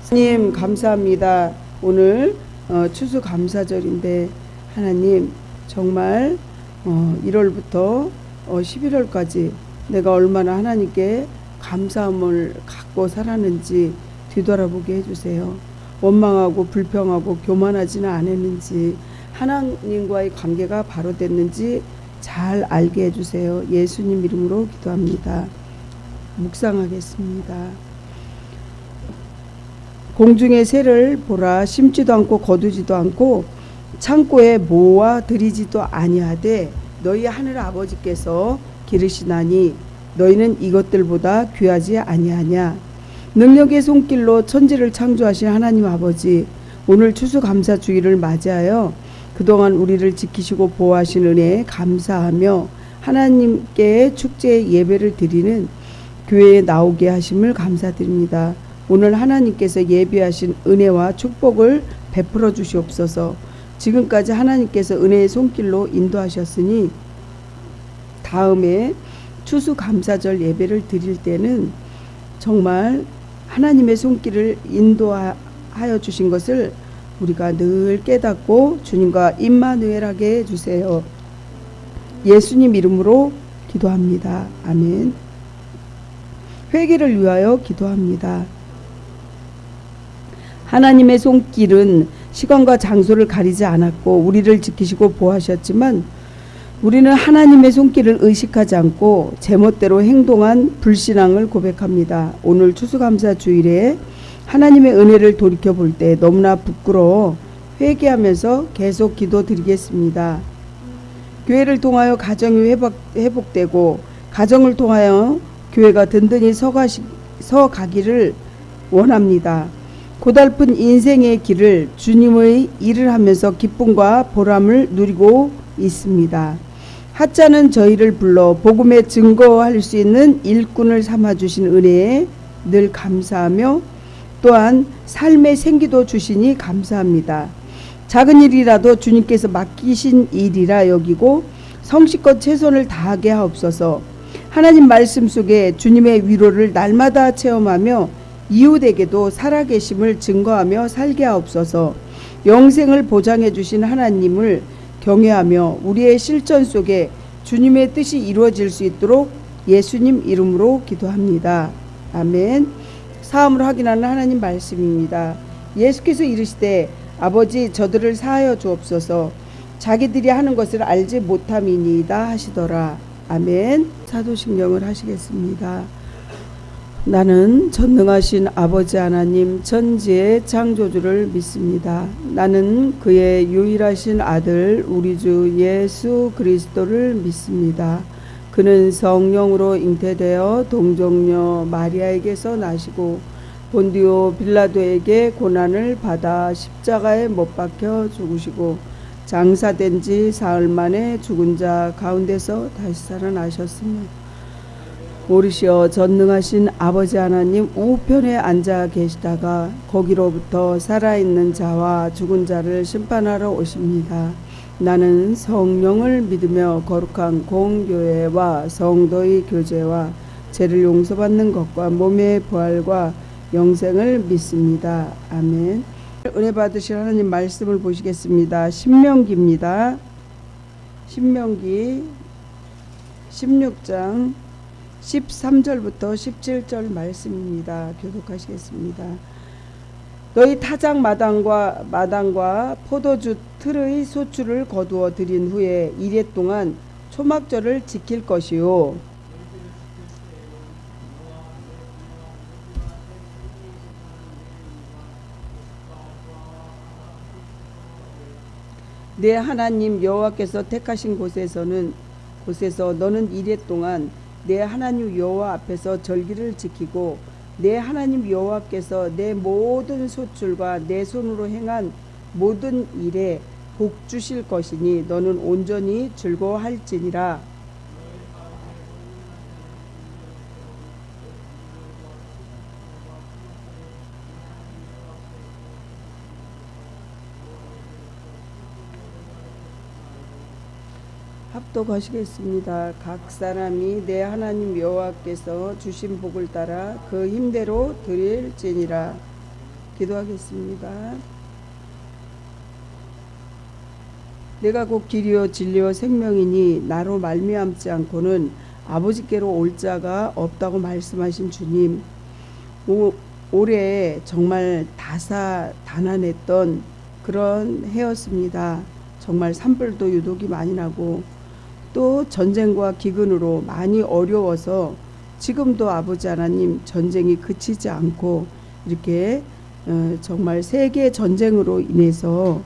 하나님 감사합니다. 오늘 추수감사절인데 하나님 정말 1월부터 11월까지 내가 얼마나 하나님께 감사함을 갖고 살았는지 뒤돌아보게 해주세요. 원망하고 불평하고 교만하지는 않았는지 하나님과의 관계가 바로 됐는지 잘 알게 해주세요. 예수님 이름으로 기도합니다. 묵상하겠습니다. 공중의 새를 보라. 심지도 않고 거두지도 않고 창고에 모아 들이지도 아니하되 너희 하늘 아버지께서 기르시나니 너희는 이것들보다 귀하지 아니하냐. 능력의 손길로 천지를 창조하신 하나님 아버지, 오늘 추수감사주일을 맞이하여 그동안 우리를 지키시고 보호하신 은혜에 감사하며 하나님께 축제 예배를 드리는 교회에 나오게 하심을 감사드립니다. 오늘 하나님께서 예비하신 은혜와 축복을 베풀어 주시옵소서. 지금까지 하나님께서 은혜의 손길로 인도하셨으니 다음에 추수감사절 예배를 드릴 때는 정말 하나님의 손길을 인도하여 주신 것을 우리가 늘 깨닫고 주님과 임마누엘하게 해주세요. 예수님 이름으로 기도합니다. 아멘. 회개를 위하여 기도합니다. 하나님의 손길은 시간과 장소를 가리지 않았고 우리를 지키시고 보호하셨지만 우리는 하나님의 손길을 의식하지 않고 제멋대로 행동한 불신앙을 고백합니다. 오늘 추수감사 주일에 하나님의 은혜를 돌이켜볼 때 너무나 부끄러워 회개하면서 계속 기도드리겠습니다. 교회를 통하여 가정이 회복되고 가정을 통하여 교회가 든든히 서가기를 원합니다. 고달픈 인생의 길을 주님의 일을 하면서 기쁨과 보람을 누리고 있습니다. 하찮은 저희를 불러 복음에 증거할 수 있는 일꾼을 삼아주신 은혜에 늘 감사하며 또한 삶의 생기도 주시니 감사합니다. 작은 일이라도 주님께서 맡기신 일이라 여기고 성실껏 최선을 다하게 하옵소서. 하나님 말씀 속에 주님의 위로를 날마다 체험하며 이웃에게도 살아계심을 증거하며 살게 하옵소서. 영생을 보장해 주신 하나님을 경외하며 우리의 실천 속에 주님의 뜻이 이루어질 수 있도록 예수님 이름으로 기도합니다. 아멘. 사함으로 확인하는 하나님 말씀입니다. 예수께서 이르시되 아버지 저들을 사하여 주옵소서. 자기들이 하는 것을 알지 못함이니이다 하시더라. 아멘. 사도신경을 하시겠습니다. 나는 전능하신 아버지 하나님 천지의 창조주를 믿습니다. 나는 그의 유일하신 아들 우리 주 예수 그리스도를 믿습니다. 그는 성령으로 잉태되어 동정녀 마리아에게서 나시고 본디오 빌라도에게 고난을 받아 십자가에 못 박혀 죽으시고 장사된 지 사흘 만에 죽은 자 가운데서 다시 살아나셨으며 오르시어 전능하신 아버지 하나님 우편에 앉아 계시다가 거기로부터 살아있는 자와 죽은 자를 심판하러 오십니다. 나는 성령을 믿으며 거룩한 공교회와 성도의 교제와 죄를 용서받는 것과 몸의 부활과 영생을 믿습니다. 아멘. 은혜 받으실 하나님 말씀을 보시겠습니다. 신명기입니다. 신명기 16장 13절부터 17절 말씀입니다. 교독하시겠습니다. 너희 타작 마당과 포도주 틀의 소출을 거두어 들인 후에 이래 동안 초막절을 지킬 것이요. 내 하나님 여호와께서 택하신 곳에서 너는 이래 동안 내 하나님 여호와 앞에서 절기를 지키고 내 하나님 여호와께서 내 모든 소출과 내 손으로 행한 모든 일에 복 주실 것이니 너는 온전히 즐거워할지니라. 합독하시겠습니다. 각 사람이 내 하나님 여호와께서 주신 복을 따라 그 힘대로 드릴지니라. 기도하겠습니다. 내가 곧 길이요 진리요 생명이니 나로 말미암지 않고는 아버지께로 올 자가 없다고 말씀하신 주님, 올해 정말 다사다난했던 그런 해였습니다. 정말 산불도 유독이 많이 나고 또 전쟁과 기근으로 많이 어려워서 지금도 아버지 하나님 전쟁이 그치지 않고 이렇게 정말 세계 전쟁으로 인해서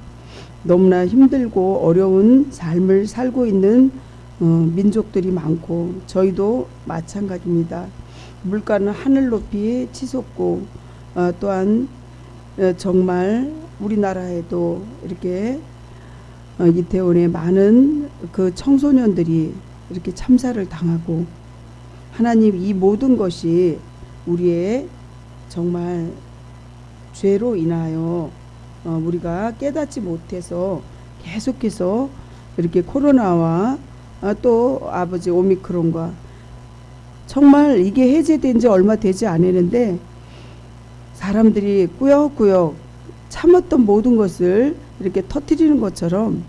너무나 힘들고 어려운 삶을 살고 있는 민족들이 많고 저희도 마찬가지입니다. 물가는 하늘 높이 치솟고 또한 정말 우리나라에도 이렇게 이태원에 많은 그 청소년들이 이렇게 참사를 당하고 하나님 이 모든 것이 우리의 정말 죄로 인하여 우리가 깨닫지 못해서 계속해서 이렇게 코로나와 또 아버지 오미크론과 정말 이게 해제된 지 얼마 되지 않았는데 사람들이 꾸역꾸역 참았던 모든 것을 이렇게 터뜨리는 것처럼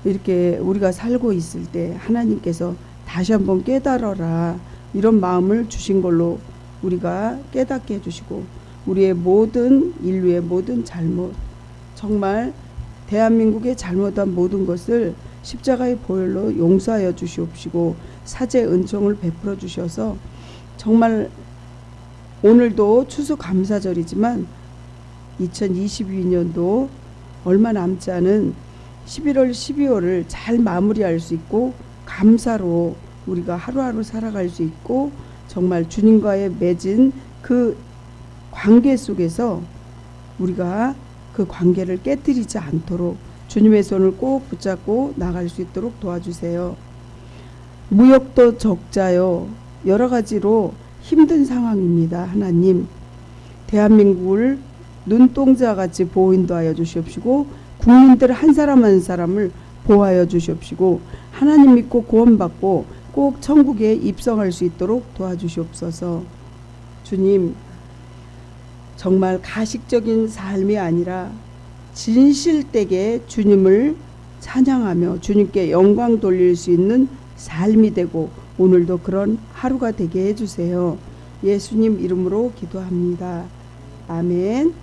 이렇게 우리가 살고 있을 때 하나님께서 다시 한번 깨달아라 이런 마음을 주신 걸로 우리가 깨닫게 해주시고 우리의 모든 인류의 모든 잘못 정말 대한민국의 잘못한 모든 것을 십자가의 보혈로 용서하여 주시옵시고 사죄 은총을 베풀어 주셔서 정말 오늘도 추수감사절이지만 2022년도 얼마 남지 않은 11월 12월을 잘 마무리할 수 있고 감사로 우리가 하루하루 살아갈 수 있고 정말 주님과의 맺은 그 관계 속에서 우리가 그 관계를 깨뜨리지 않도록 주님의 손을 꼭 붙잡고 나갈 수 있도록 도와주세요. 무역도 적자요 여러 가지로 힘든 상황입니다. 하나님 대한민국을 눈동자같이 보호인도하여 주시옵시고 국민들 한 사람 한 사람을 보호하여 주시옵시고 하나님 믿고 구원받고 꼭 천국에 입성할 수 있도록 도와주시옵소서. 주님 정말 가식적인 삶이 아니라 진실되게 주님을 찬양하며 주님께 영광 돌릴 수 있는 삶이 되고 오늘도 그런 하루가 되게 해주세요. 예수님 이름으로 기도합니다. 아멘.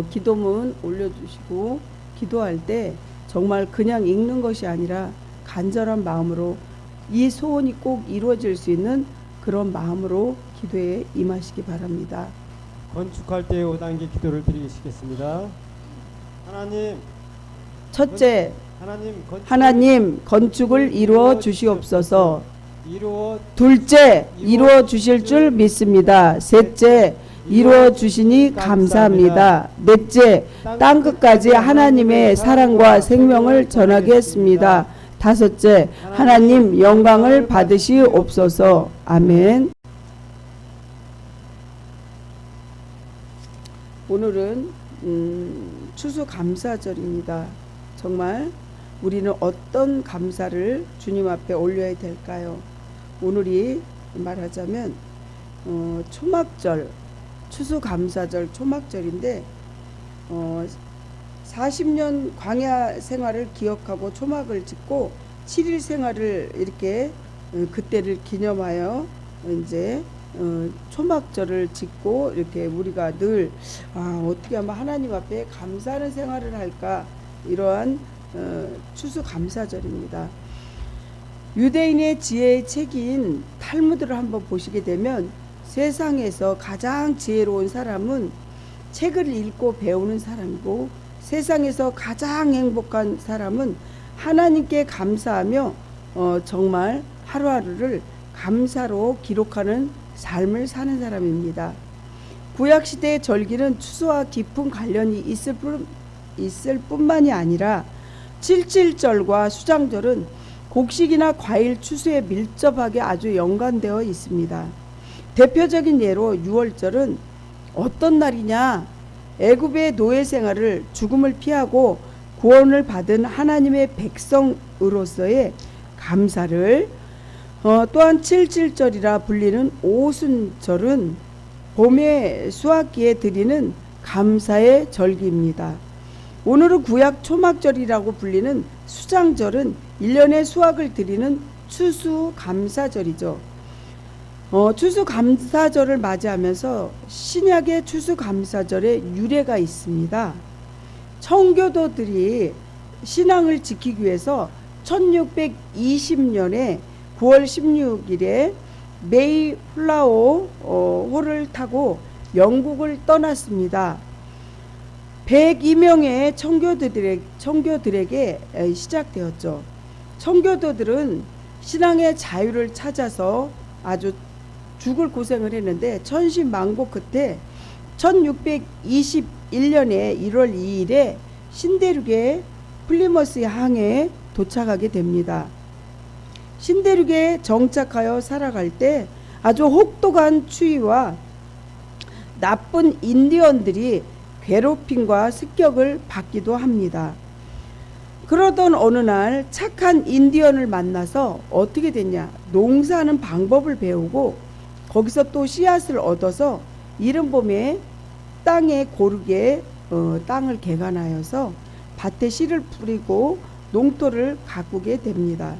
기도문 올려주시고 기도할 때 정말 그냥 읽는 것이 아니라 간절한 마음으로 이 소원이 꼭 이루어질 수 있는 그런 마음으로 기도에 임하시기 바랍니다. 건축할 때 5단계 기도를 드리시겠습니다. 하나님 첫째, 하나님 건축을 이루어 주시옵소서. 둘째, 이루어 주실 줄 믿습니다. 셋째, 이루어 주시니 감사합니다. 넷째, 땅끝까지 하나님의 사랑과 생명을 전하겠습니다. 다섯째, 하나님 영광을 받으시옵소서. 아멘. 오늘은 추수감사절입니다. 정말 우리는 어떤 감사를 주님 앞에 올려야 될까요? 오늘이 말하자면 초막절, 추수감사절 초막절인데 40년 광야 생활을 기억하고 초막을 짓고 7일 생활을 이렇게 그때를 기념하여 이제 초막절을 짓고 이렇게 우리가 늘 어떻게 하면 하나님 앞에 감사하는 생활을 할까 이러한 추수감사절입니다. 유대인의 지혜의 책인 탈무드를 한번 보시게 되면 세상에서 가장 지혜로운 사람은 책을 읽고 배우는 사람이고 세상에서 가장 행복한 사람은 하나님께 감사하며 정말 하루하루를 감사로 기록하는 삶을 사는 사람입니다. 구약시대의 절기는 추수와 깊은 관련이 있을 뿐만이 아니라 칠칠절과 수장절은 곡식이나 과일 추수에 밀접하게 아주 연관되어 있습니다. 대표적인 예로 6월절은 어떤 날이냐? 애굽의 노예 생활을 죽음을 피하고 구원을 받은 하나님의 백성으로서의 감사를 또한 칠칠절이라 불리는 오순절은 봄의 수확기에 드리는 감사의 절기입니다. 오늘은 구약 초막절이라고 불리는 수장절은 1년의 수확을 드리는 추수감사절이죠. 추수감사절을 맞이하면서 신약의 추수감사절에 유래가 있습니다. 청교도들이 신앙을 지키기 위해서 1620년에 9월 16일에 메이플라워 호를 타고 영국을 떠났습니다. 102명의 청교들에게 시작되었죠. 청교도들은 신앙의 자유를 찾아서 아주 죽을 고생을 했는데 천신만고 끝에 1621년에 1월 2일에 신대륙의 플리머스 항에 도착하게 됩니다. 신대륙에 정착하여 살아갈 때 아주 혹독한 추위와 나쁜 인디언들이 괴롭힘과 습격을 받기도 합니다. 그러던 어느 날 착한 인디언을 만나서 어떻게 됐냐? 농사하는 방법을 배우고 거기서 또 씨앗을 얻어서 이른 봄에 땅에 고르게 땅을 개간하여서 밭에 씨를 뿌리고 농토를 가꾸게 됩니다.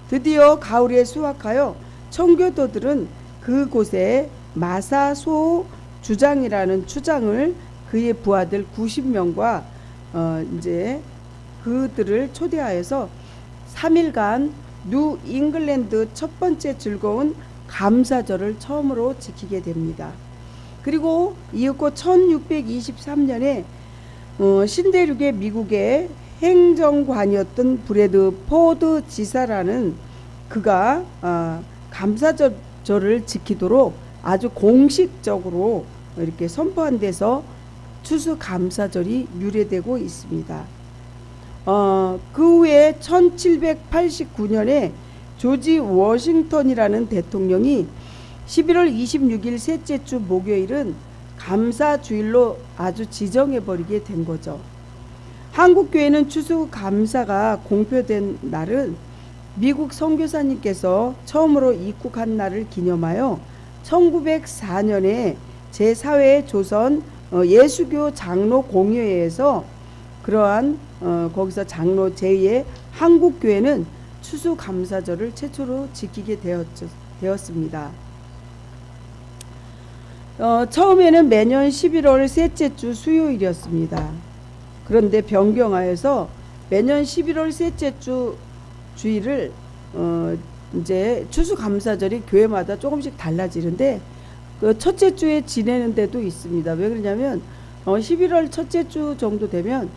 드디어 가을에 수확하여 청교도들은 그곳에 마사소 주장이라는 추장을 그의 부하들 90명과 이제 그들을 초대하여서 3일간 뉴 잉글랜드 첫 번째 즐거운 감사절을 처음으로 지키게 됩니다. 그리고 이윽고 1623년에 신대륙의 미국의 행정관이었던 브래드 포드 지사라는 그가 감사절을 지키도록 아주 공식적으로 이렇게 선포한 데서 추수감사절이 유래되고 있습니다. 그 후에 1789년에 조지 워싱턴이라는 대통령이 11월 26일 셋째 주 목요일은 감사주일로 아주 지정해버리게 된 거죠. 한국교회는 추수감사가 공표된 날은 미국 선교사님께서 처음으로 입국한 날을 기념하여 1904년에 제4회 조선 예수교 장로 공회에서 그러한 거기서 장로 제2의 한국교회는 추수감사절을 최초로 지키게 되었습니다. 처음에는 매년 11월 셋째 주 수요일이었습니다. 그런데 변경하여서 매년 11월 셋째 주 주일을 이제 추수감사절이 교회마다 조금씩 달라지는데 그 첫째 주에 지내는 데도 있습니다. 왜 그러냐면 11월 첫째 주 정도 되면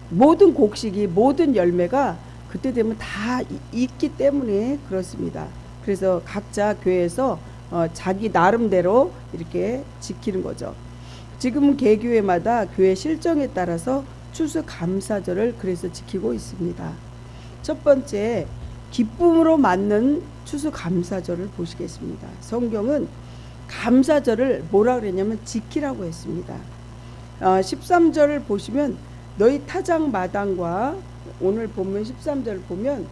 모든 곡식이 모든 열매가 그때 되면 다 있기 때문에 그렇습니다. 그래서 각자 교회에서 자기 나름대로 이렇게 지키는 거죠. 지금은 개교회마다 교회 실정에 따라서 추수감사절을 그래서 지키고 있습니다. 첫 번째, 기쁨으로 맞는 추수감사절을 보시겠습니다. 성경은 감사절을 뭐라 그랬냐면 지키라고 했습니다. 13절을 보시면 너희 타작 마당과 오늘 본문 13절을 보면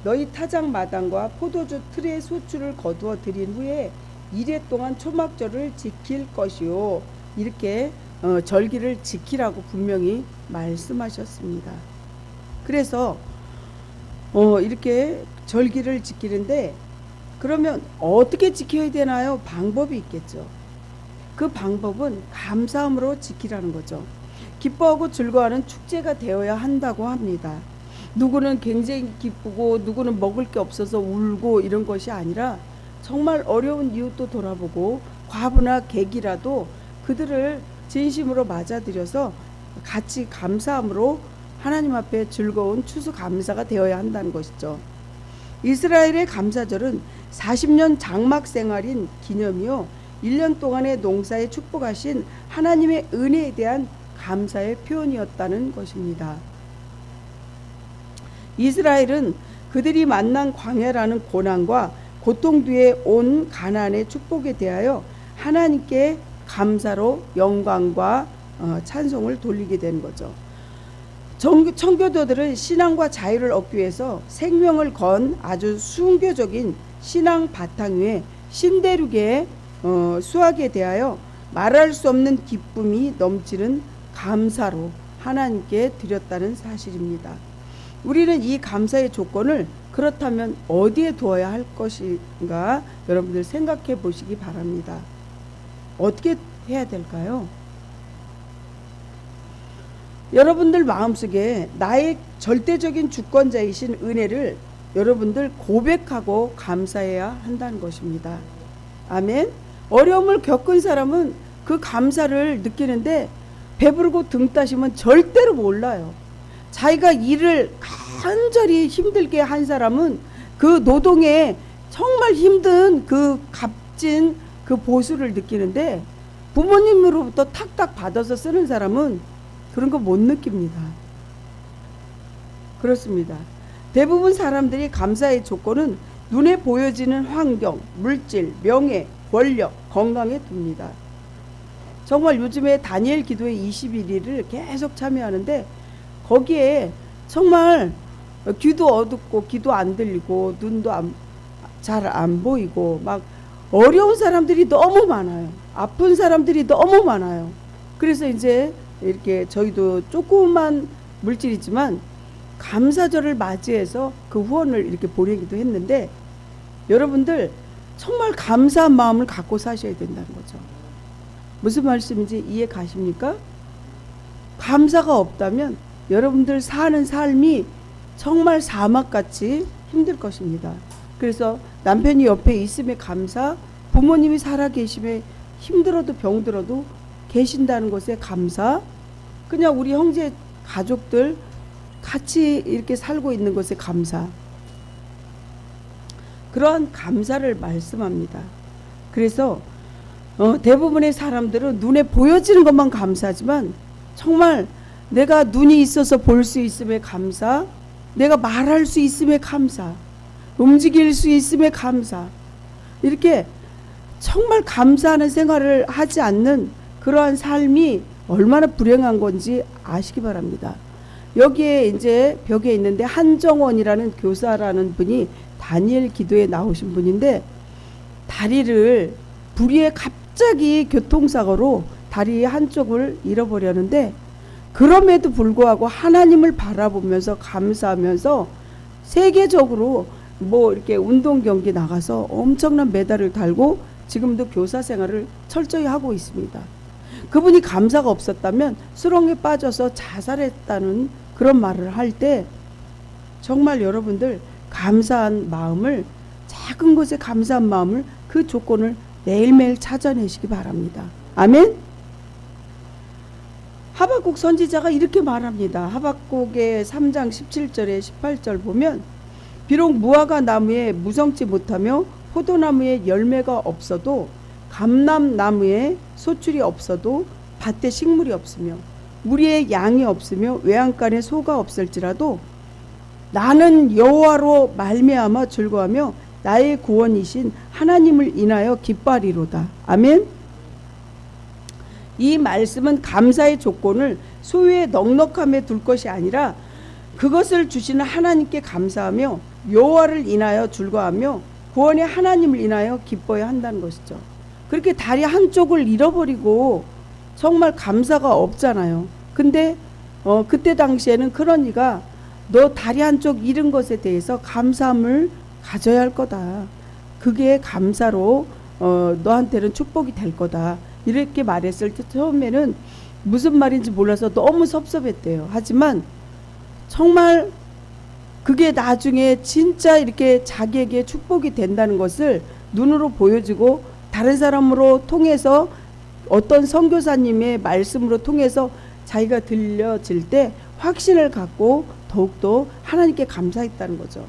너희 타작 마당과 포도주 틀에 소출을 거두어 드린 후에 이래 동안 초막절을 지킬 것이요. 이렇게 절기를 지키라고 분명히 말씀하셨습니다. 그래서 이렇게 절기를 지키는데 그러면 어떻게 지켜야 되나요? 방법이 있겠죠. 그 방법은 감사함으로 지키라는 거죠. 기뻐하고 즐거워하는 축제가 되어야 한다고 합니다. 누구는 굉장히 기쁘고 누구는 먹을 게 없어서 울고 이런 것이 아니라 정말 어려운 이웃도 돌아보고 과부나 객이라도 그들을 진심으로 맞아들여서 같이 감사함으로 하나님 앞에 즐거운 추수감사가 되어야 한다는 것이죠. 이스라엘의 감사절은 40년 장막 생활인 기념이요 1년 동안의 농사에 축복하신 하나님의 은혜에 대한 감사의 표현이었다는 것입니다. 이스라엘은 그들이 만난 광야라는 고난과 고통 뒤에 온 가나안의 축복에 대하여 하나님께 감사로 영광과 찬송을 돌리게 된 거죠. 청교도들은 신앙과 자유를 얻기 위해서 생명을 건 아주 순교적인 신앙 바탕 위에 신대륙의 수확에 대하여 말할 수 없는 기쁨이 넘치는 감사로 하나님께 드렸다는 사실입니다. 우리는 이 감사의 조건을 그렇다면 어디에 두어야 할 것인가 여러분들 생각해 보시기 바랍니다. 어떻게 해야 될까요? 여러분들 마음속에 나의 절대적인 주권자이신 은혜를 여러분들 고백하고 감사해야 한다는 것입니다. 아멘. 어려움을 겪은 사람은 그 감사를 느끼는데 배부르고 등 따시면 절대로 몰라요. 자기가 일을 간절히 힘들게 한 사람은 그 노동에 정말 힘든 그 값진 그 보수를 느끼는데 부모님으로부터 탁탁 받아서 쓰는 사람은 그런 거 못 느낍니다. 그렇습니다. 대부분 사람들이 감사의 조건은 눈에 보여지는 환경, 물질, 명예, 권력, 건강에 둡니다. 정말 요즘에 다니엘 기도회 21일을 계속 참여하는데 거기에 정말 귀도 어둡고 귀도 안 들리고 눈도 잘 안 보이고 막 어려운 사람들이 너무 많아요. 아픈 사람들이 너무 많아요. 그래서 이제 이렇게 저희도 조그만 물질이지만 감사절을 맞이해서 그 후원을 이렇게 보내기도 했는데 여러분들 정말 감사한 마음을 갖고 사셔야 된다는 거죠. 무슨 말씀인지 이해 가십니까? 감사가 없다면 여러분들 사는 삶이 정말 사막같이 힘들 것입니다. 그래서 남편이 옆에 있음에 감사, 부모님이 살아계심에 힘들어도 병들어도 계신다는 것에 감사, 그냥 우리 형제 가족들 같이 이렇게 살고 있는 것에 감사, 그러한 감사를 말씀합니다. 그래서 대부분의 사람들은 눈에 보여지는 것만 감사하지만 정말 내가 눈이 있어서 볼 수 있음에 감사, 내가 말할 수 있음에 감사, 움직일 수 있음에 감사, 이렇게 정말 감사하는 생활을 하지 않는 그러한 삶이 얼마나 불행한 건지 아시기 바랍니다. 여기에 이제 벽에 있는데 한정원이라는 교사라는 분이 다니엘 기도에 나오신 분인데 다리를 불의에 갑자기 교통사고로 다리 한쪽을 잃어버렸는데 그럼에도 불구하고 하나님을 바라보면서 감사하면서 세계적으로 뭐 이렇게 운동 경기 나가서 엄청난 메달을 달고 지금도 교사 생활을 철저히 하고 있습니다. 그분이 감사가 없었다면 수렁에 빠져서 자살했다는 그런 말을 할 때 정말 여러분들 감사한 마음을, 작은 것에 감사한 마음을, 그 조건을 매일매일 찾아내시기 바랍니다. 아멘. 하박국 선지자가 이렇게 말합니다. 하박국의 3장 17절에 18절 보면 비록 무화과 나무에 무성치 못하며 포도나무에 열매가 없어도 감람나무에 소출이 없어도 밭에 식물이 없으며 우리의 양이 없으며 외양간에 소가 없을지라도 나는 여호와로 말미암아 즐거워하며 나의 구원이신 하나님을 인하여 기뻐하리로다. 아멘. 이 말씀은 감사의 조건을 소유의 넉넉함에 둘 것이 아니라 그것을 주시는 하나님께 감사하며 여호와를 인하여 즐거워하며 구원의 하나님을 인하여 기뻐해야 한다는 것이죠. 그렇게 다리 한쪽을 잃어버리고 정말 감사가 없잖아요. 근데 그때 당시에는 그러니까 너 다리 한쪽 잃은 것에 대해서 감사함을 가져야 할 거다. 그게 감사로 너한테는 축복이 될 거다. 이렇게 말했을 때 처음에는 무슨 말인지 몰라서 너무 섭섭했대요. 하지만 정말 그게 나중에 진짜 이렇게 자기에게 축복이 된다는 것을 눈으로 보여주고 다른 사람으로 통해서 어떤 선교사님의 말씀으로 통해서 자기가 들려질 때 확신을 갖고 더욱더 하나님께 감사했다는 거죠.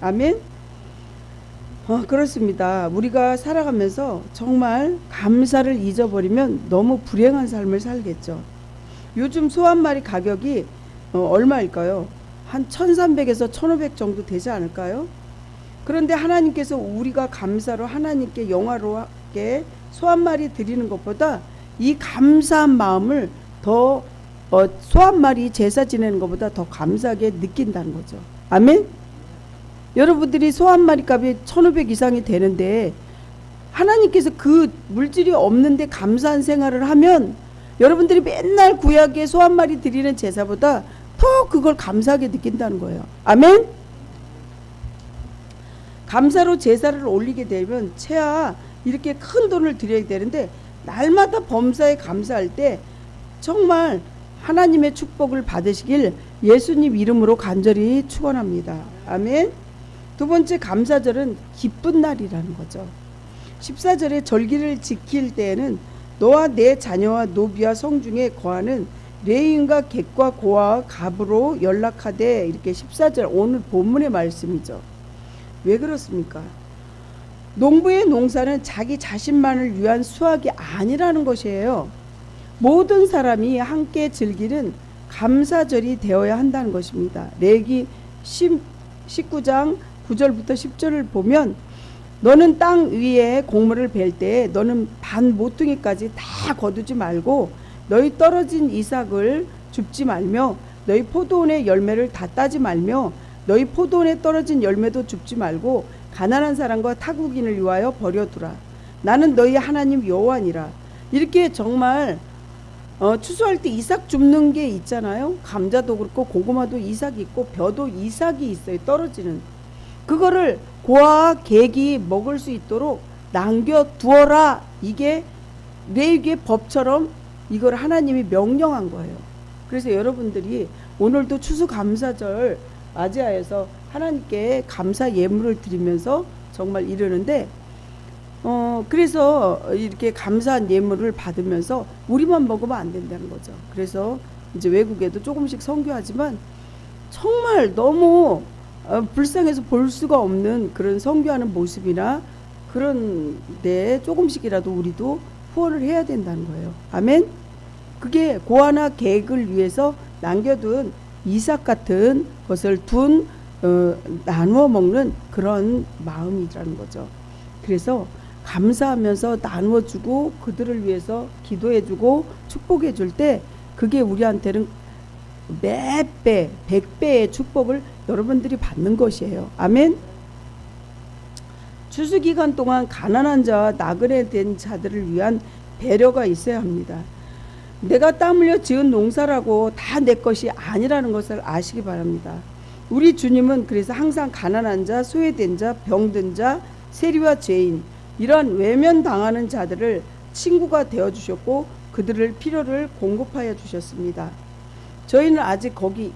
아멘. 그렇습니다. 우리가 살아가면서 정말 감사를 잊어버리면 너무 불행한 삶을 살겠죠. 요즘 소 한 마리 가격이 얼마일까요? 한 1,300에서 1,500 정도 되지 않을까요? 그런데 하나님께서 우리가 감사로 하나님께 영화롭게 소 한 마리 드리는 것보다 이 감사한 마음을 더 소 한 마리 제사 지내는 것보다 더 감사하게 느낀다는 거죠. 아멘. 여러분들이 소 한 마리 값이 1,500 이상이 되는데 하나님께서 그 물질이 없는데 감사한 생활을 하면 여러분들이 맨날 구약에 소 한 마리 드리는 제사보다 더 그걸 감사하게 느낀다는 거예요. 아멘? 감사로 제사를 올리게 되면 채야 이렇게 큰 돈을 드려야 되는데 날마다 범사에 감사할 때 정말 하나님의 축복을 받으시길 예수님 이름으로 간절히 축원합니다. 아멘. 두 번째, 감사절은 기쁜 날이라는 거죠. 14절에 절기를 지킬 때에는 너와 내 자녀와 노비와 성중에 거하는 레위인과 객과 고아와 갑으로 연락하되, 이렇게 14절 오늘 본문의 말씀이죠. 왜 그렇습니까? 농부의 농사는 자기 자신만을 위한 수확이 아니라는 것이에요. 모든 사람이 함께 즐기는 감사절이 되어야 한다는 것입니다. 레위기 19장 9절부터 10절을 보면 너는 땅 위에 곡물을 벨 때에 너는 반 모퉁이까지 다 거두지 말고 너희 떨어진 이삭을 줍지 말며 너희 포도원의 열매를 다 따지 말며 너희 포도원에 떨어진 열매도 줍지 말고 가난한 사람과 타국인을 위하여 버려두라. 나는 너희 하나님 여호와니라. 이렇게 정말 추수할 때 이삭 줍는 게 있잖아요. 감자도 그렇고 고구마도 이삭이 있고 벼도 이삭이 있어요. 떨어지는 그거를 고아와 객이 먹을 수 있도록 남겨두어라. 이게 레위기의 법처럼 이걸 하나님이 명령한 거예요. 그래서 여러분들이 오늘도 추수감사절 맞이하여서 하나님께 감사 예물을 드리면서 정말 이러는데, 그래서 이렇게 감사한 예물을 받으면서 우리만 먹으면 안 된다는 거죠. 그래서 이제 외국에도 조금씩 선교하지만 정말 너무 불쌍해서 볼 수가 없는 그런 선교하는 모습이나 그런 데 조금씩이라도 우리도 후원을 해야 된다는 거예요. 아멘. 그게 고아나 객을 위해서 남겨둔 이삭 같은 것을 나누어 먹는 그런 마음이라는 거죠. 그래서 감사하면서 나누어 주고 그들을 위해서 기도해 주고 축복해 줄 때 그게 우리한테는 몇 배, 100배의 축복을 여러분들이 받는 것이에요. 아멘. 추수 기간 동안 가난한 자와 나그네 된 자들을 위한 배려가 있어야 합니다. 내가 땀 흘려 지은 농사라고 다 내 것이 아니라는 것을 아시기 바랍니다. 우리 주님은 그래서 항상 가난한 자, 소외된 자, 병든 자, 세리와 죄인, 이러한 외면당하는 자들을 친구가 되어주셨고 그들을 필요를 공급하여 주셨습니다. 저희는 아직 거기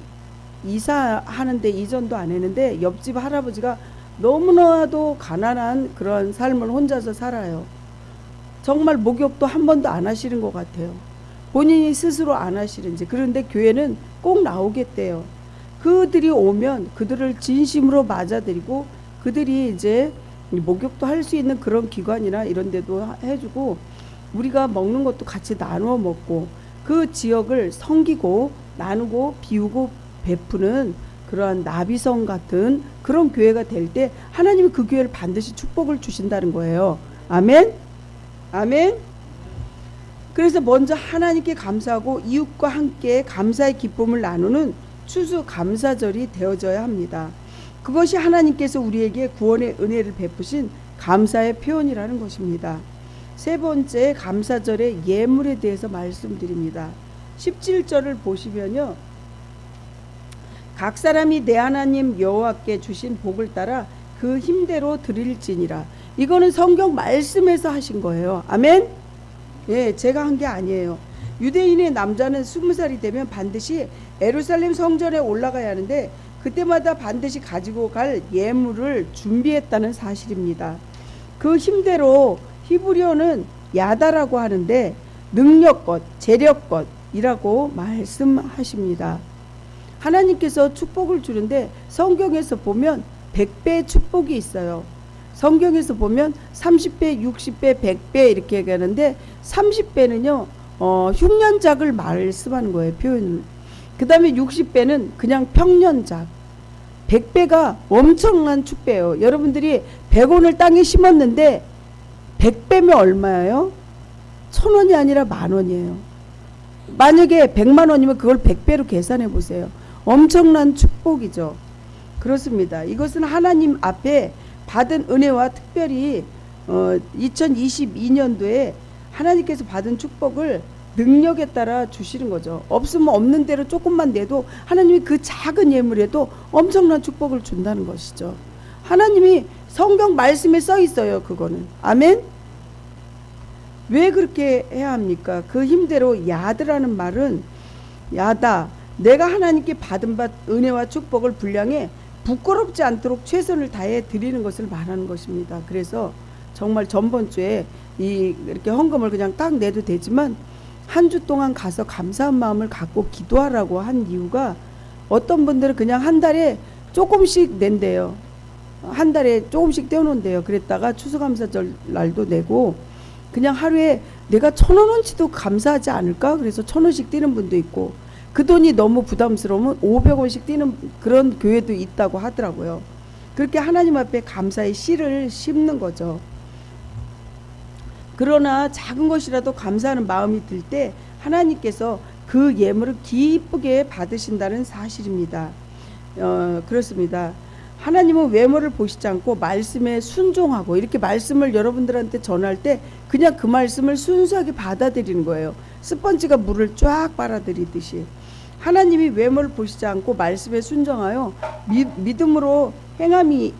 이사하는데 이전도 안 했는데 옆집 할아버지가 너무나도 가난한 그런 삶을 혼자서 살아요. 정말 목욕도 한 번도 안 하시는 것 같아요. 본인이 스스로 안 하시는지. 그런데 교회는 꼭 나오겠대요. 그들이 오면 그들을 진심으로 맞아들이고 그들이 이제 목욕도 할 수 있는 그런 기관이나 이런 데도 해주고 우리가 먹는 것도 같이 나누어 먹고 그 지역을 섬기고 나누고 비우고 베푸는 그러한 나비성 같은 그런 교회가 될 때 하나님이 그 교회를 반드시 축복을 주신다는 거예요. 아멘. 아멘. 그래서 먼저 하나님께 감사하고 이웃과 함께 감사의 기쁨을 나누는 추수감사절이 되어져야 합니다. 그것이 하나님께서 우리에게 구원의 은혜를 베푸신 감사의 표현이라는 것입니다. 세 번째, 감사절의 예물에 대해서 말씀드립니다. 17절을 보시면요, 각 사람이 내 하나님 여호와께 주신 복을 따라 그 힘대로 드릴지니라. 이거는 성경 말씀에서 하신 거예요. 아멘. 예, 제가 한 게 아니에요. 유대인의 남자는 20살이 되면 반드시 예루살렘 성전에 올라가야 하는데 그때마다 반드시 가지고 갈 예물을 준비했다는 사실입니다. 그 힘대로 히브리어는 야다라고 하는데 능력것, 재력것이라고 말씀하십니다. 하나님께서 축복을 주는데 성경에서 보면 100배의 축복이 있어요. 성경에서 보면 30배, 60배, 100배 이렇게 얘기하는데 30배는요 흉년작을 말씀하는 거예요. 표현을. 그 다음에 60배는 그냥 평년작, 100배가 엄청난 축배예요. 여러분들이 100원을 땅에 심었는데 100배면 얼마예요? 1000원이 아니라 10,000원이에요. 만약에 100만 원이면 그걸 100배로 계산해 보세요. 엄청난 축복이죠. 그렇습니다. 이것은 하나님 앞에 받은 은혜와 특별히 2022년도에 하나님께서 받은 축복을 능력에 따라 주시는 거죠. 없으면 없는 대로 조금만 내도 하나님이 그 작은 예물에도 엄청난 축복을 준다는 것이죠. 하나님이 성경 말씀에 써 있어요. 그거는. 아멘. 왜 그렇게 해야 합니까? 그 힘대로 야드라는 말은 야다, 내가 하나님께 받은 바 은혜와 축복을 분량에 부끄럽지 않도록 최선을 다해 드리는 것을 말하는 것입니다. 그래서 정말 전번 주에 이렇게 헌금을 그냥 딱 내도 되지만 한 주 동안 가서 감사한 마음을 갖고 기도하라고 한 이유가, 어떤 분들은 그냥 한 달에 조금씩 낸대요. 한 달에 조금씩 떼어놓는데요. 그랬다가 추수감사절 날도 내고 그냥 하루에 내가 1,000원어치도 감사하지 않을까? 그래서 1,000원씩 띄는 분도 있고, 그 돈이 너무 부담스러우면 500원씩 띄는 그런 교회도 있다고 하더라고요. 그렇게 하나님 앞에 감사의 씨를 심는 거죠. 그러나 작은 것이라도 감사하는 마음이 들 때 하나님께서 그 예물을 기쁘게 받으신다는 사실입니다. 그렇습니다. 하나님은 외모를 보시지 않고 말씀에 순종하고, 이렇게 말씀을 여러분들한테 전할 때 그냥 그 말씀을 순수하게 받아들이는 거예요. 스펀지가 물을 쫙 빨아들이듯이. 하나님이 외모를 보시지 않고 말씀에 순종하여 믿음으로 행함이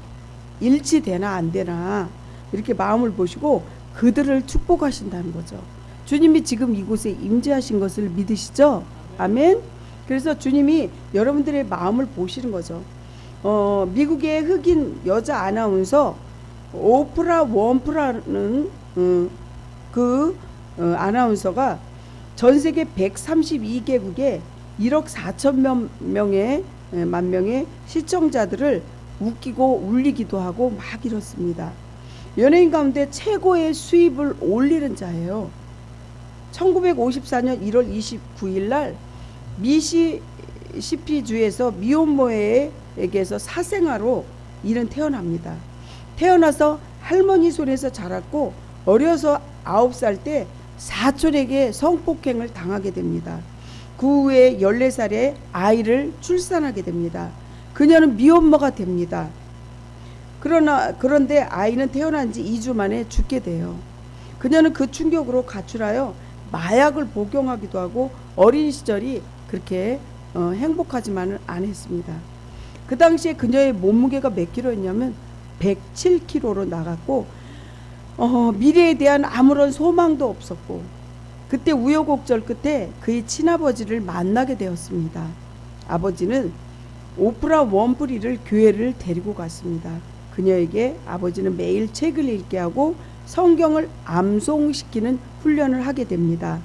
일치되나 안 되나 이렇게 마음을 보시고 그들을 축복하신다는 거죠. 주님이 지금 이곳에 임재하신 것을 믿으시죠? 아멘. 그래서 주님이 여러분들의 마음을 보시는 거죠. 미국의 흑인 여자 아나운서 오프라 윈프리는 아나운서가 전 세계 132개국에 1억 4천 만 명의 시청자들을 웃기고 울리기도 하고 막 이렇습니다. 연예인 가운데 최고의 수입을 올리는 자예요. 1954년 1월 29일 날 미시시피주에서 미혼모에게서 사생아로 이는 태어납니다. 태어나서 할머니 손에서 자랐고 어려서 9살 때 사촌에게 성폭행을 당하게 됩니다. 그 후에 14살에 아이를 출산하게 됩니다. 그녀는 미혼모가 됩니다. 그런데 아이는 태어난 지 2주 만에 죽게 돼요. 그녀는 그 충격으로 가출하여 마약을 복용하기도 하고 어린 시절이 그렇게 행복하지만은 않았습니다. 그 당시에 그녀의 몸무게가 몇 킬로였냐면 107kg로 나갔고 미래에 대한 아무런 소망도 없었고, 그때 우여곡절 끝에 그의 친아버지를 만나게 되었습니다. 아버지는 오프라 윈프리를 교회를 데리고 갔습니다. 그녀에게 아버지는 매일 책을 읽게 하고 성경을 암송시키는 훈련을 하게 됩니다.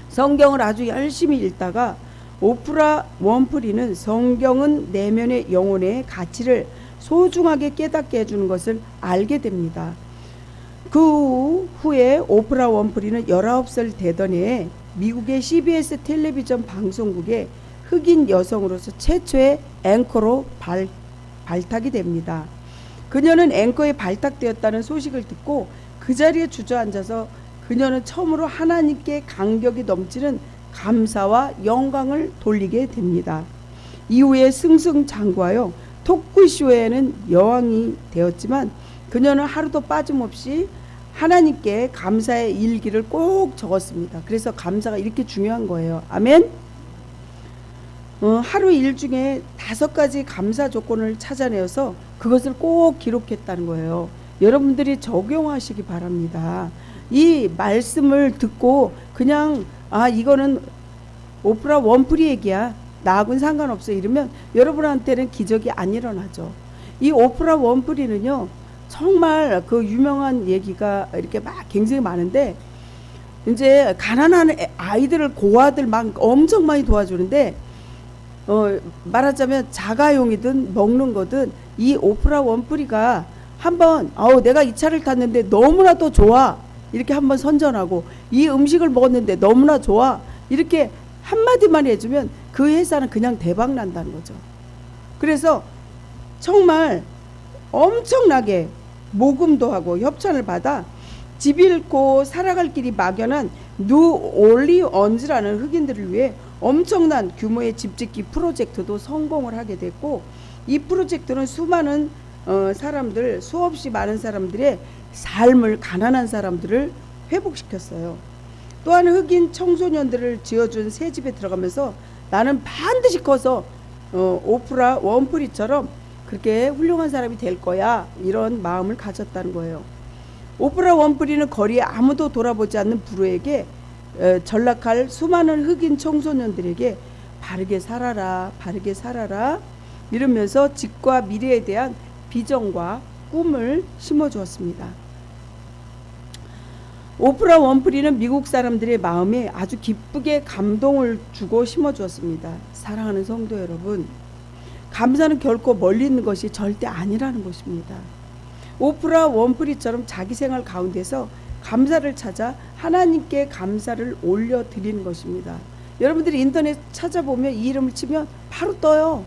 성경을 아주 열심히 읽다가 오프라 윈프리는 성경은 내면의 영혼의 가치를 소중하게 깨닫게 해주는 것을 알게 됩니다. 그 후에 오프라 윈프리는 19살 되던 해에 미국의 CBS 텔레비전 방송국에 흑인 여성으로서 최초의 앵커로 발탁이 됩니다. 그녀는 앵커에 발탁되었다는 소식을 듣고 그 자리에 주저앉아서 그녀는 처음으로 하나님께 감격이 넘치는 감사와 영광을 돌리게 됩니다. 이후에 승승장구하여 토크쇼에는 여왕이 되었지만 그녀는 하루도 빠짐없이 하나님께 감사의 일기를 꼭 적었습니다. 그래서 감사가 이렇게 중요한 거예요. 아멘. 하루 일 중에 5가지 감사 조건을 찾아내어서 그것을 꼭 기록했다는 거예요. 여러분들이 적용하시기 바랍니다. 이 말씀을 듣고 그냥 이거는 오프라 윈프리 얘기야, 나하고는 상관없어 이러면 여러분한테는 기적이 안 일어나죠. 이 오프라 윈프리는요 정말 그 유명한 얘기가 이렇게 막 굉장히 많은데, 이제 가난한 아이들을 고아들 막 엄청 많이 도와주는데 말하자면 자가용이든 먹는 거든 이 오프라 윈프리가 한번 내가 이 차를 탔는데 너무나도 좋아 이렇게 한번 선전하고, 이 음식을 먹었는데 너무나 좋아 이렇게 한마디만 해주면 그 회사는 그냥 대박 난다는 거죠. 그래서 정말 엄청나게 모금도 하고 협찬을 받아 집 잃고 살아갈 길이 막연한 뉴올리언즈라는 흑인들을 위해 엄청난 규모의 집짓기 프로젝트도 성공을 하게 됐고, 이 프로젝트는 수많은 사람들, 수없이 많은 사람들의 삶을, 가난한 사람들을 회복시켰어요. 또한 흑인 청소년들을 지어준 새 집에 들어가면서 나는 반드시 커서 오프라 원프리처럼 그렇게 훌륭한 사람이 될 거야, 이런 마음을 가졌다는 거예요. 오프라 원프리는 거리에 아무도 돌아보지 않는 불우에게 전락할 수많은 흑인 청소년들에게 바르게 살아라, 바르게 살아라 이러면서 직과 미래에 대한 비전과 꿈을 심어주었습니다. 오프라 원프리는 미국 사람들의 마음에 아주 기쁘게 감동을 주고 심어주었습니다. 사랑하는 성도 여러분, 감사는 결코 멀리 있는 것이 절대 아니라는 것입니다. 오프라 원프리처럼 자기 생활 가운데서 감사를 찾아 하나님께 감사를 올려드리는 것입니다. 여러분들이 인터넷 찾아보면 이 이름을 치면 바로 떠요.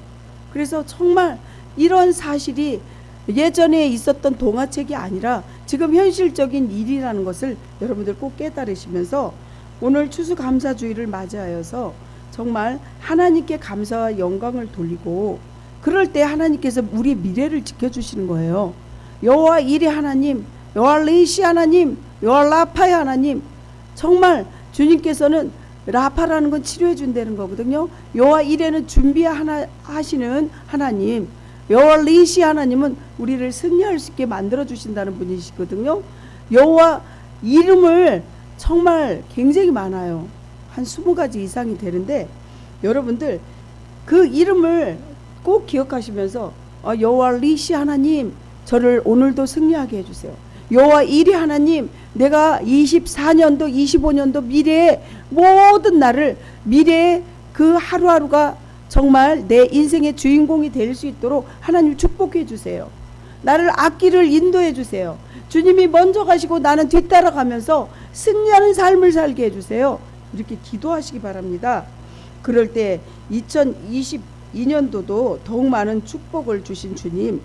그래서 정말 이런 사실이 예전에 있었던 동화책이 아니라 지금 현실적인 일이라는 것을 여러분들 꼭 깨달으시면서 오늘 추수감사주의를 맞이하여서 정말 하나님께 감사와 영광을 돌리고, 그럴 때 하나님께서 우리의 미래를 지켜주시는 거예요. 여호와 이레 하나님, 여호와 레이시 하나님, 여호와 라파의 하나님, 정말 주님께서는 라파라는 건 치료해 준다는 거거든요. 여호와 이레는 준비하시는 하나님, 여호와 레이시 하나님은 우리를 승리할 수 있게 만들어 주신다는 분이시거든요. 여호와 이름을 정말 굉장히 많아요. 한 20가지 이상이 되는데 여러분들 그 이름을 꼭 기억하시면서 여호와 리시 하나님, 저를 오늘도 승리하게 해주세요. 여호와 이레 하나님, 내가 24년도 25년도 미래의 모든 날을, 미래의 그 하루하루가 정말 내 인생의 주인공이 될 수 있도록 하나님 축복해 주세요. 나를 앞길을 인도해 주세요. 주님이 먼저 가시고 나는 뒤따라가면서 승리하는 삶을 살게 해주세요. 이렇게 기도하시기 바랍니다. 그럴 때 2022년도도 더욱 많은 축복을 주신 주님,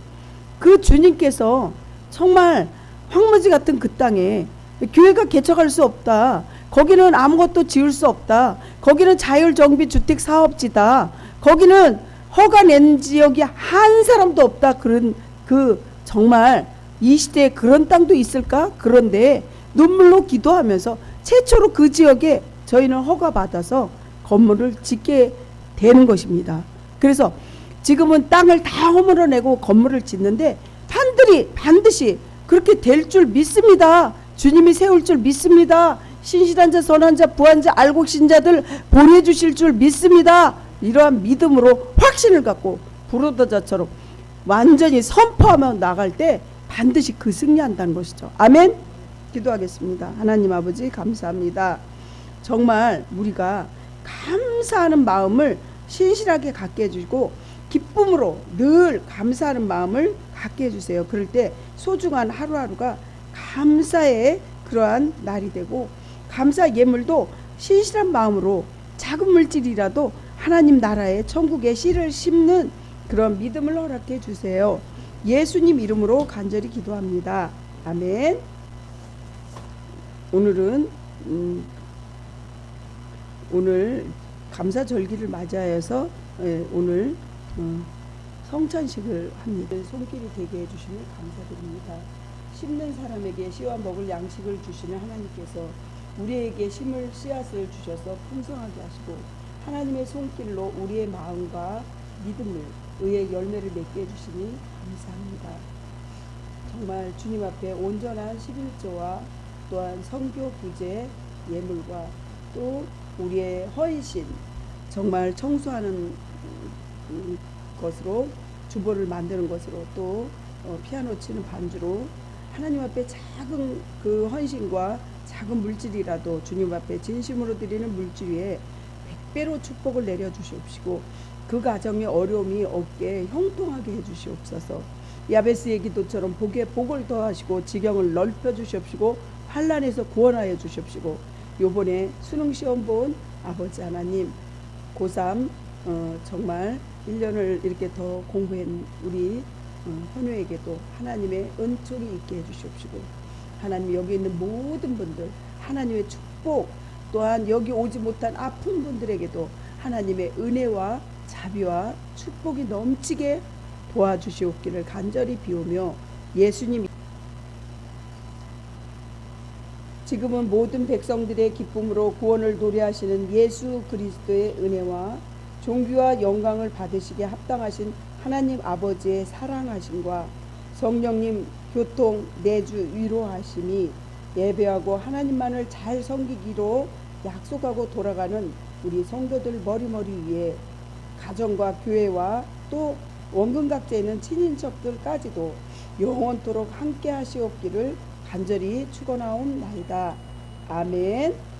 그 주님께서 정말 황무지 같은 그 땅에 교회가 개척할 수 없다, 거기는 아무것도 지을 수 없다, 거기는 자율정비주택 사업지다, 거기는 허가 낸 지역이 한 사람도 없다, 그런 그 정말 이 시대에 그런 땅도 있을까? 그런데 눈물로 기도하면서 최초로 그 지역에 저희는 허가 받아서 건물을 짓게 되는 것입니다. 그래서 지금은 땅을 다 허물어내고 건물을 짓는데 반드시 그렇게 될 줄 믿습니다. 주님이 세울 줄 믿습니다. 신실한 자, 선한 자, 부한 자, 알곡신 자들 보내주실 줄 믿습니다. 이러한 믿음으로 확신을 갖고 부르더자처럼 완전히 선포하며 나갈 때 반드시 그 승리한다는 것이죠. 아멘. 기도하겠습니다. 하나님 아버지, 감사합니다. 정말 우리가 감사하는 마음을 신실하게 갖게 해주고 기쁨으로 늘 감사하는 마음을 갖게 해주세요. 그럴 때 소중한 하루하루가 감사의 그러한 날이 되고, 감사 예물도 신실한 마음으로 작은 물질이라도 하나님 나라의 천국의 씨를 심는 그런 믿음을 허락해 주세요. 예수님 이름으로 간절히 기도합니다. 아멘. 오늘은 오늘 감사절기를 맞이하여서 오늘 성찬식을 합니다. 손길이 되게 해주시면 감사드립니다. 심는 사람에게 씨와 먹을 양식을 주시는 하나님께서 우리에게 심을 씨앗을 주셔서 풍성하게 하시고 하나님의 손길로 우리의 마음과 믿음을, 의의 열매를 맺게 해주시니 감사합니다. 정말 주님 앞에 온전한 11조와 또한 선교 구제 예물과 또 우리의 헌신, 정말 청소하는 것으로, 주보를 만드는 것으로, 또 피아노 치는 반주로 하나님 앞에 작은 그 헌신과 작은 물질이라도 주님 앞에 진심으로 드리는 물질 위에 100배로 축복을 내려주시옵시고 그 가정에 어려움이 없게 형통하게 해주시옵소서. 야베스의 기도처럼 복에 복을 더하시고 지경을 넓혀 주시옵시고 환난에서 구원하여 주시옵시고, 요번에 수능시험 본 아버지 하나님, 고3 정말 1년을 이렇게 더 공부한 우리 헌우에게도 하나님의 은총이 있게 해주시옵시고, 하나님 여기 있는 모든 분들 하나님의 축복, 또한 여기 오지 못한 아픈 분들에게도 하나님의 은혜와 자비와 축복이 넘치게 도와주시옵기를 간절히 비우며 예수님 지금은 모든 백성들의 기쁨으로 구원을 노래하시는 예수 그리스도의 은혜와 존귀와 영광을 받으시기에 합당하신 하나님 아버지의 사랑하심과 성령님 교통 내주 위로하심이 예배하고 하나님만을 잘 섬기기로 약속하고 돌아가는 우리 성도들 머리머리 위에 가정과 교회와 또 원근각지에 있는 친인척들까지도 영원토록 함께 하시옵기를 간절히 축원하옵나이다. 아멘.